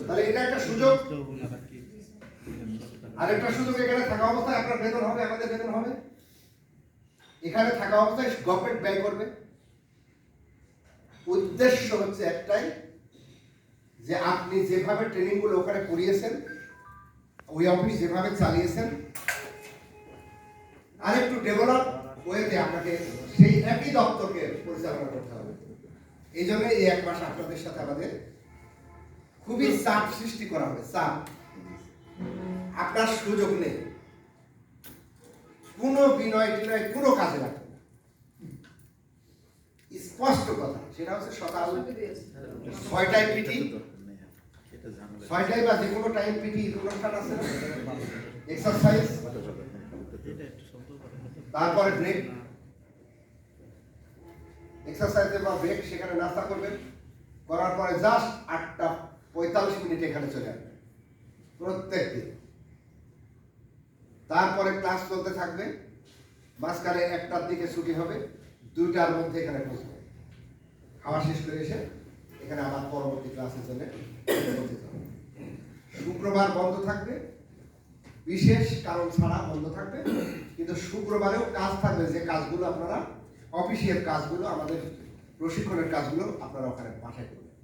তাহলে এটা একটা সুযোগ। আর একটা সুযোগ, এখানে থাকা অবস্থায় আপনার বেতন হবে, আমাদের বেতন হবে। এখানে থাকা অবস্থায় গভর্নমেন্ট ব্যয় করবে। উদ্দেশ্য হচ্ছে একটাই, যে আপনি যেভাবে ট্রেনিং গুলো ওখানে করিয়েছেন, ওই অফিস যেভাবে চালিয়েছেন, আরেকটু ডেভেলপ ওয়েতে আপনাকে সেই একই দপ্তরকে পরিচালনা করতে হবে। এই জন্য এই এক মাস আপনাদের সাথে আমাদের খুবই চাপ সৃষ্টি করা হবে। চাপ, আপনার সুযোগ নেই, কোনো বিনয় টিনয় কোনো কাজে লাগবে না। স্পষ্ট কথা, সেটা হচ্ছে সকাল 6টায় পিটি, 6টায় বা যে কোনো টাইম পিটি অনুষ্ঠান আছে, এক্সারসাইজ, তারপরে ব্রেক, এক্সারসাইজের বা ব্রেক, সেখানে নাস্তা করবেন, করার পরে জাস্ট 8:45 এখানে চলে আসবেন প্রত্যেক দিন। তারপরে ক্লাস চলতে থাকবে, মাঝখানে 1টার দিকে ছুটি হবে, 2টার মধ্যে এখানে পৌঁছবে। খাওয়া শেষ করে এসে এখানে আবার পরবর্তী ক্লাসে চলে। শুক্রবার বন্ধ থাকবে, বিশেষ কারণ ছাড়া বন্ধ থাকবে, কিন্তু শুক্রবারেও কাজ থাকবে। যে কাজগুলো আপনারা অফিসিয়াল কাজগুলো, আমাদের প্রশিক্ষণের কাজগুলো আপনারা ওখানে পাঠাই করবেন।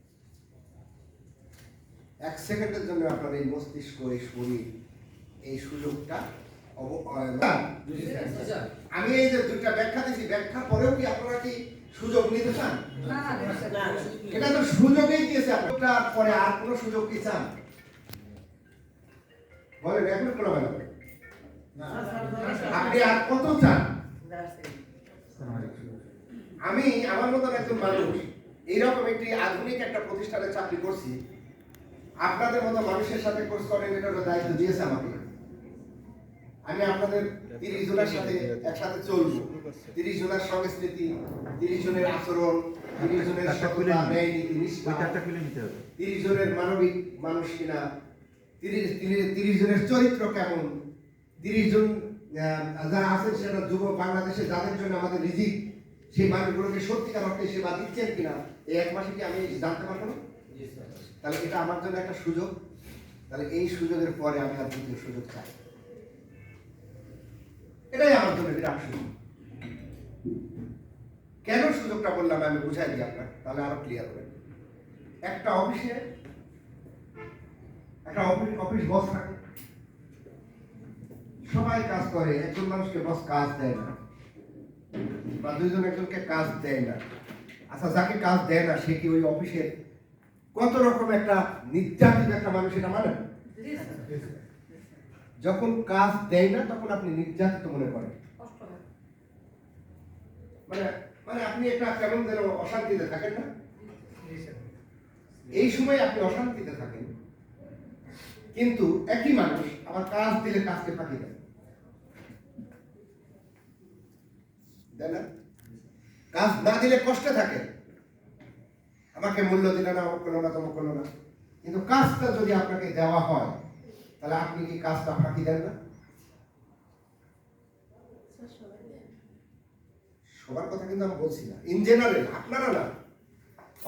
1 সেকেন্ডের জন্য আপনার এই মস্তিষ্ক, এই শরীর, এই সুযোগটা আমি এই যে 2টা ব্যাখ্যা দিয়েছি, ব্যাখ্যা পরেও কি আপনারা কি সুযোগ নিতে চান? এটা তো সুযোগই দিয়েছে আপনার, পরে আর কোনো সুযোগ কি চান? বলেন, এখন কোনো হয় না, আপনি আর কত চান? আমি আমার মতন একজন মানুষ এইরকম একটি আধুনিক একটা প্রতিষ্ঠানে চাকরি করছি। আপনাদের মতো মানুষের সাথে কোর্স কোঅর্ডিনেটরের দায়িত্ব দিয়েছে আমাকে। আমি আপনাদের 30 জনের সাথে একসাথে চলবো। 30 জনের সংস্কৃতি, 30 জনের আচরণ, 30 জনের সততা, ন্যায় নীতি, নিষ্ঠা, 30 জনের মানবিক মানুষ কিনা, 30 জনের চরিত্র কেমন, 30 জন যারা আছেন সেটা যুব বাংলাদেশে, যাদের জন্য আমাদের রিজিক, সেই মানুষগুলোকে সত্যিকার অর্থে সেবা দিচ্ছেন কিনা, এই 1 মাসে কি আমি জানতে পারবো না? তাহলে এটা আমার জন্য একটা সুযোগ। তাহলে এই সুযোগের পরে আমি আর দ্বিতীয় সুযোগ চাই, এটাই আমার জন্য বিরাট সুযোগ। কেন সুযোগটা বললাম আমি বুঝাই দিই আপনার, তাহলে আরো ক্লিয়ার হবে। একটা অফিসে একটা অফিস বস থাকে, সবাই কাজ করে, একজন মানুষকে বস কাজ দেয় না, বা 2 জন একজনকে কাজ দেয় না। আচ্ছা, যাকে কাজ দেয় না সে কি ওই অফিসের কত রকম একটা নির্যাতিত একটা মানুষ, এটা মানে? যখন কাজ দেয় না তখন আপনি নির্যাতিত মনে করেন, মানে আপনি একটা কেমন যেন অশান্তিতে থাকেন না? এই সময় আপনি অশান্তিতে থাকেন, কিন্তু একই মানুষ আবার কাজ দিলে কাজকে ফাঁকি দেয়, তাই না? কাজ না দিলে কষ্টে থাকে, আমাকে মূল্য দিল না, অমুক করলো না, তমুক করলো না। কিন্তু কাজটা যদি আপনাকে দেওয়া হয়, তাহলে আপনি কি কাজটা ফাঁকি দেন না? সবার কথা কিন্তু আমি বলছি না, ইন জেনারেল, আপনারা না,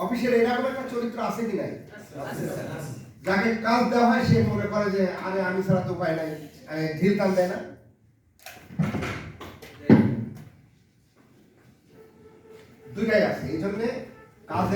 অফিসের এরকম একটা চরিত্র আছে কি নাই? যাকে কাজ দেওয়া হয় সে মনে করে যে আরে আমি ছাড়া তো উপায় নাই, ঢিল টান দেয় না। দুইটাই আছে, এই জন্য কাজ